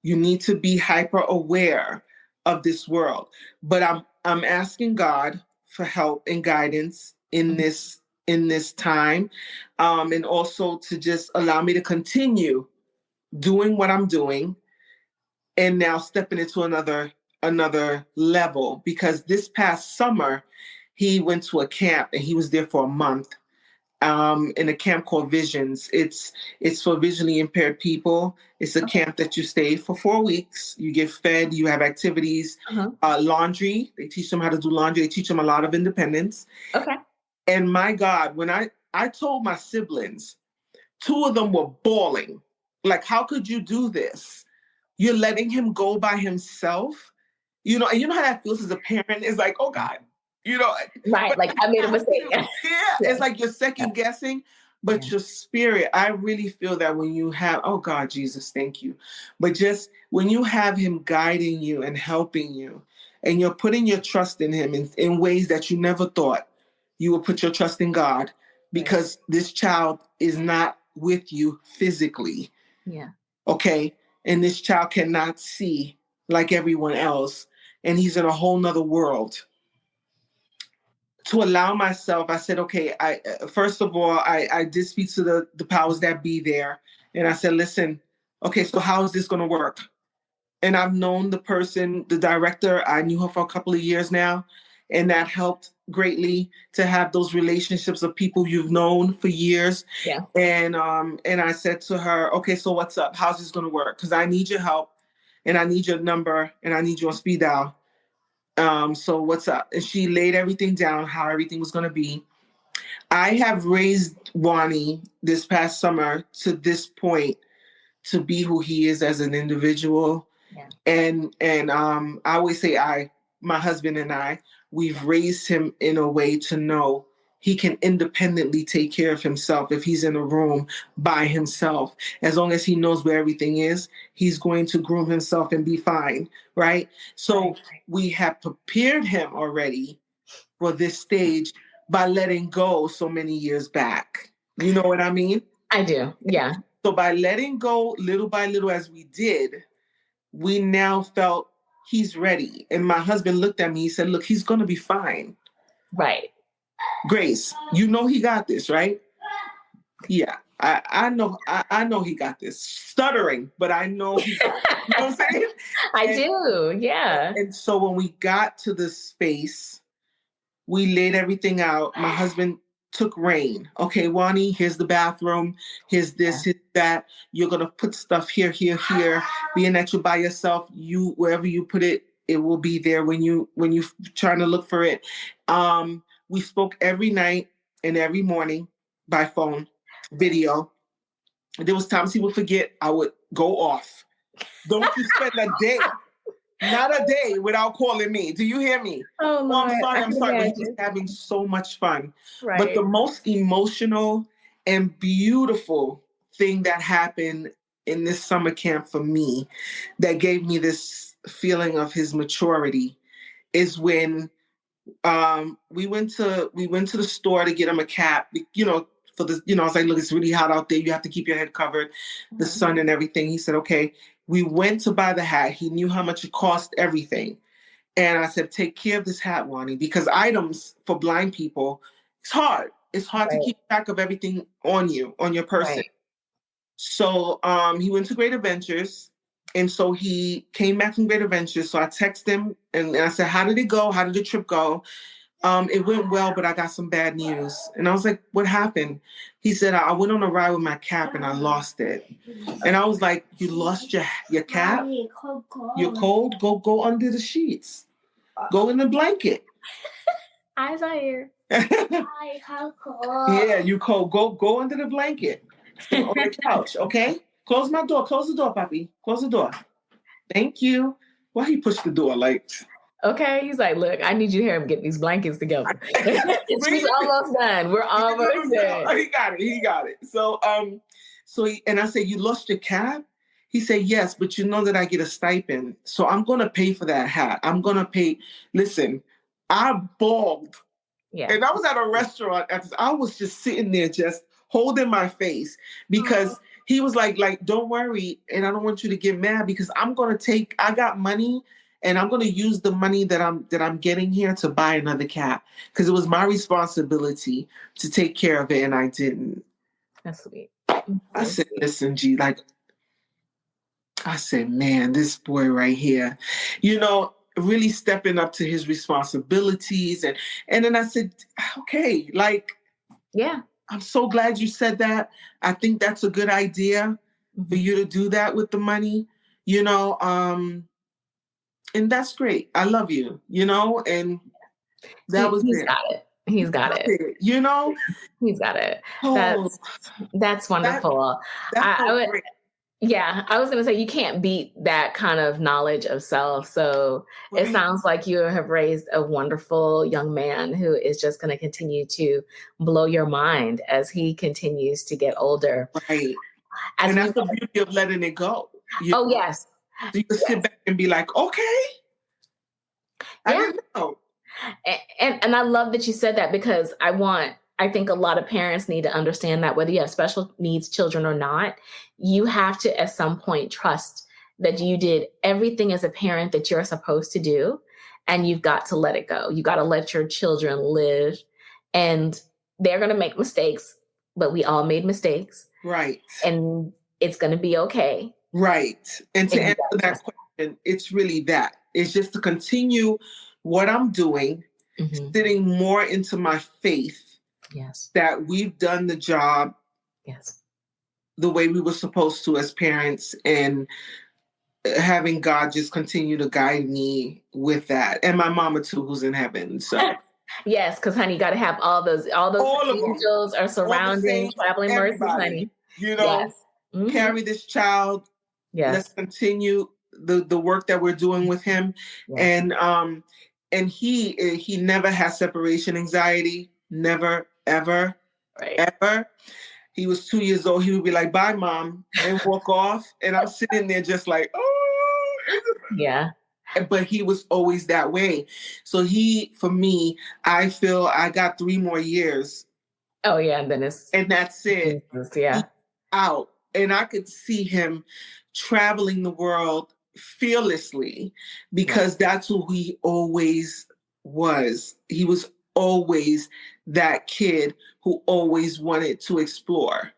You need to be hyper aware of this world. But I'm asking God for help and guidance in this time, and also to just allow me to continue doing what I'm doing, and now stepping into another level. Because this past summer, he went to a camp and he was there for a month, in a camp called Visions. It's for visually impaired people. It's a camp that you stay for 4 weeks. You get fed, you have activities, laundry. They teach them how to do laundry. They teach them a lot of independence. Okay. And my God, when I told my siblings, 2 of them were bawling. Like, how could you do this? You're letting him go by himself? And you know how that feels as a parent? It's like, oh God, Right, like I made a mistake. It's like you're second guessing, but your spirit, I really feel that when you have, oh God, Jesus, thank you. But just when you have him guiding you and helping you, and you're putting your trust in him in ways that you never thought you would put your trust in God, because this child is not with you physically. Yeah. Okay. And this child cannot see like everyone else. And he's in a whole nother world. To allow myself, I said, okay, first of all, I did speak to the powers that be there. And I said, listen, okay, so how is this going to work? And I've known the person, the director, I knew her for a couple of years now. And that helped greatly, to have those relationships of people you've known for years. Yeah. And I said to her, okay, so what's up? How's this going to work? Because I need your help, and I need your number, and I need you on speed dial. So what's up? And she laid everything down, how everything was going to be. I have raised Wani this past summer to this point to be who he is as an individual. Yeah. And I always say my husband and I, we've raised him in a way to know he can independently take care of himself. If he's in a room by himself, as long as he knows where everything is, he's going to groom himself and be fine, right? So we have prepared him already for this stage by letting go so many years back. You know what I mean? I do, yeah. So by letting go little by little as we did, we now felt he's ready. And my husband looked at me, he said, look, he's going to be fine. Right. Grace, you know he got this, right? Yeah, I know he got this. Stuttering, but I know he got this. You know what I'm saying? I do, yeah. And so when we got to the space, we laid everything out. My husband took reign. Okay, Wani, here's the bathroom. Here's this, here's that. You're going to put stuff here, here, here. Being that you're by yourself, wherever you put it, it will be there when you trying to look for it. We spoke every night and every morning by phone, video. There was times he would forget. I would go off. Don't you spend a day, not a day, without calling me. Do you hear me? Oh, Lord. I'm sorry. But he's having so much fun. Right. But the most emotional and beautiful thing that happened in this summer camp for me, that gave me this feeling of his maturity, is when we went to the store to get him a cap, for the, I was like, look, it's really hot out there. You have to keep your head covered, the sun and everything. He said, okay. We went to buy the hat. He knew how much it cost, everything. And I said, take care of this hat, Wani, because items for blind people, it's hard. It's hard to keep track of everything on your person. Right. So he went to Great Adventures. And so he came back from Great Adventures. So I texted him and I said, how did it go? How did the trip go? It went well, but I got some bad news. And I was like, what happened? He said, I went on a ride with my cap and I lost it. And I was like, you lost your cap? You're cold? Go under the sheets. Go in the blanket. Eyes are here. Yeah, you cold. Go under the blanket. On the couch, okay? Close my door. Close the door, Papi. Close the door. Thank you. Why he pushed the door like... Okay, he's like, look, I need you to hear him get these blankets together. She's almost done. We're almost done. He got it. So and I said, you lost your cap? He said, yes, but you know that I get a stipend. So I'm going to pay for that hat. I'm going to pay. Listen, I bawled. Yeah. And I was at a restaurant. I was just sitting there just holding my face because he was like, don't worry. And I don't want you to get mad because I got money. And I'm going to use the money that I'm getting here to buy another cat because it was my responsibility to take care of it, and I didn't. That's sweet. I said, "Listen, G, I said, man, this boy right here, really stepping up to his responsibilities, and then I said, okay, yeah, I'm so glad you said that. I think that's a good idea for you to do that with the money, And that's great. I love you, and he's got it. He's got it. He's got it. That's wonderful. Great. Yeah, I was going to say, you can't beat that kind of knowledge of self. So It sounds like you have raised a wonderful young man who is just going to continue to blow your mind as he continues to get older. Right. And that's the beauty of letting it go. Yes. So you can sit back and be like, okay. I didn't know. And I love that you said that because I think a lot of parents need to understand that whether you have special needs children or not, you have to at some point trust that you did everything as a parent that you're supposed to do. And you've got to let it go. You got to let your children live, and they're going to make mistakes, but we all made mistakes. Right. And it's going to be okay. Right. And to answer that question, it's really that. It's just to continue what I'm doing, sitting more into my faith. Yes. That we've done the job. Yes. The way we were supposed to as parents, and having God just continue to guide me with that. And my mama too, who's in heaven. So yes, because honey, you got to have all those angels are surrounding, traveling mercies, honey. Yes. Carry this child. Yes. Let's continue the work that we're doing with him. Yes. And he never has separation anxiety. Never, ever, ever. He was 2 years old. He would be like, bye, Mom, and walk off. And I'm sitting there just like, oh. Yeah. But he was always that way. So for me, I feel I got 3 more years. Oh, yeah. And that's it. Yeah. He's out. And I could see him traveling the world fearlessly because that's who he always was. He was always that kid who always wanted to explore.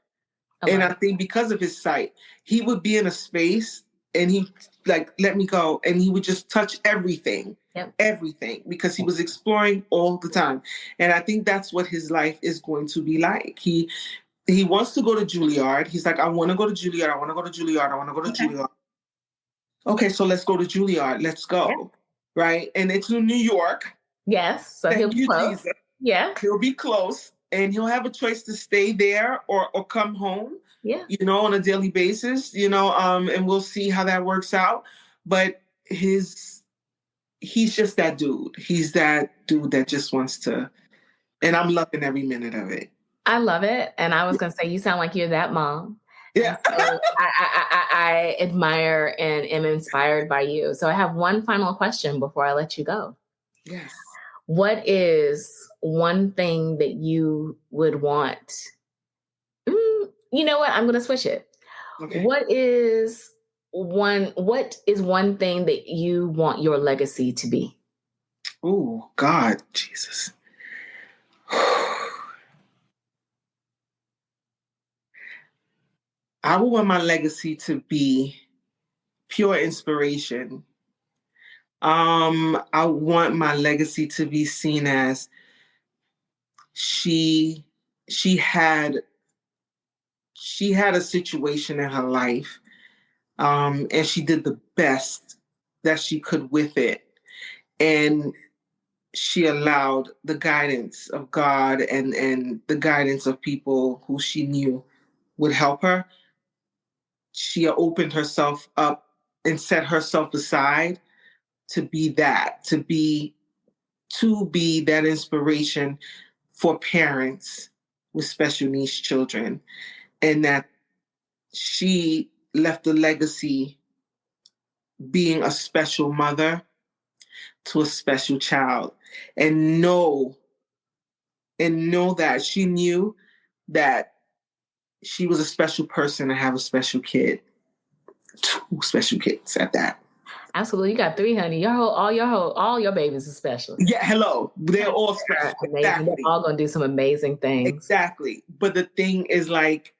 Okay. And I think because of his sight, he would be in a space and he let me go. And he would just touch everything, everything, because he was exploring all the time. And I think that's what his life is going to be like. He wants to go to Juilliard. He's like, I want to go to Juilliard. I want to go to Juilliard. I want to go to Juilliard. Okay, so let's go to Juilliard. Let's go. Yeah. Right? And it's in New York. Yes. So he'll be close. Jesus. Yeah. He'll be close. And he'll have a choice to stay there or come home. Yeah. On a daily basis, and we'll see how that works out. But he's just that dude. He's that dude that just wants to, and I'm loving every minute of it. I love it. And I was going to say, you sound like you're that mom. Yeah. So I admire and am inspired by you. So I have one final question before I let you go. Yes. What is one thing that you would want? You know what? I'm going to switch it. Okay. What is one thing that you want your legacy to be? Oh, God, Jesus. I would want my legacy to be pure inspiration I want my legacy to be seen as she had a situation in her life, and she did the best that she could with it, and she allowed the guidance of God and the guidance of people who she knew would help her. She opened herself up and set herself aside to be that, to be that inspiration for parents with special needs children, and that she left a legacy being a special mother to a special child, and know that she knew that she was a special person and have a special kid, 2 special kids at that. Absolutely. You got 3, honey. All your babies are special. Yeah, hello. They're all special. Amazing. Exactly. They're all going to do some amazing things. Exactly. But the thing is, like,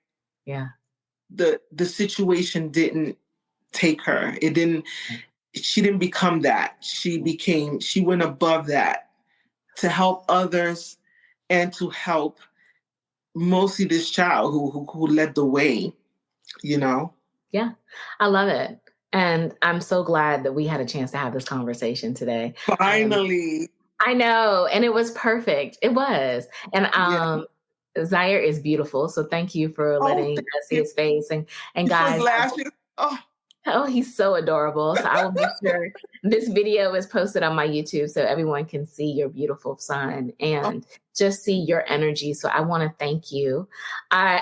the situation didn't take her. She didn't become that. She went above that to help others and to help mostly this child who led the way, you know? Yeah, I love it. And I'm so glad that we had a chance to have this conversation today. Finally. I know. And it was perfect. It was. And Zaire is beautiful. So thank you for letting us see his face. And guys, lashes. Oh, he's so adorable. So I will make sure this video is posted on my YouTube so everyone can see your beautiful son and just see your energy. So I want to thank you. I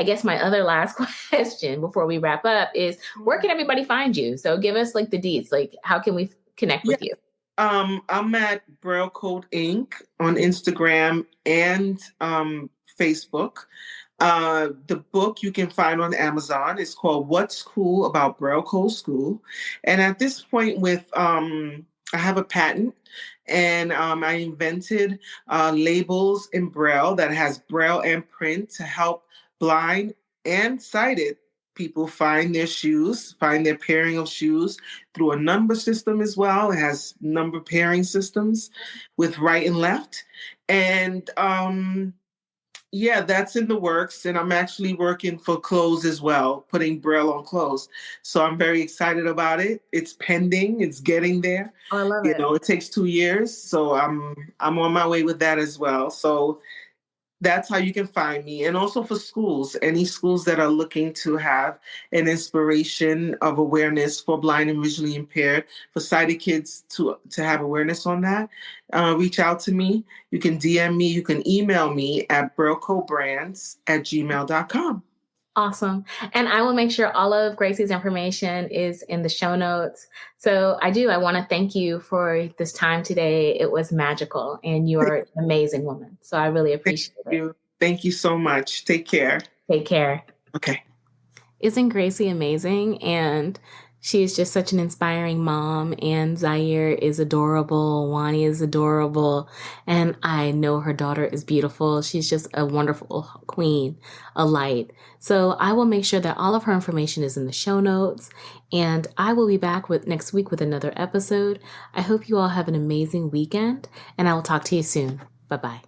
guess my other last question before we wrap up is, where can everybody find you? So give us like the deets, like how can we connect with you? I'm at Braille Code Inc. on Instagram and Facebook. The book you can find on Amazon is called What's Cool About Braille Code School. And at this point I have a patent, and I invented labels in Braille that has Braille and print to help blind and sighted people find their pairing of shoes through a number system as well. It has number pairing systems with right and left. And that's in the works. And I'm actually working for clothes as well, putting Braille on clothes. So I'm very excited about it. It's pending. It's getting there. Oh, I love it. It takes 2 years. So I'm on my way with that as well. So that's how you can find me. And also for schools, any schools that are looking to have an inspiration of awareness for blind and visually impaired, for sighted kids to have awareness on that, reach out to me. You can DM me. You can email me at braillecodebrands@gmail.com. Awesome. And I will make sure all of Gracie's information is in the show notes. So I want to thank you for this time today. It was magical, and you are an amazing woman. So I really appreciate it. Thank you so much. Take care. Take care. Okay. Isn't Gracie amazing? And she is just such an inspiring mom, and Zaire is adorable. Wani is adorable. And I know her daughter is beautiful. She's just a wonderful queen, a light. So I will make sure that all of her information is in the show notes, and I will be back next week with another episode. I hope you all have an amazing weekend, and I will talk to you soon. Bye-bye.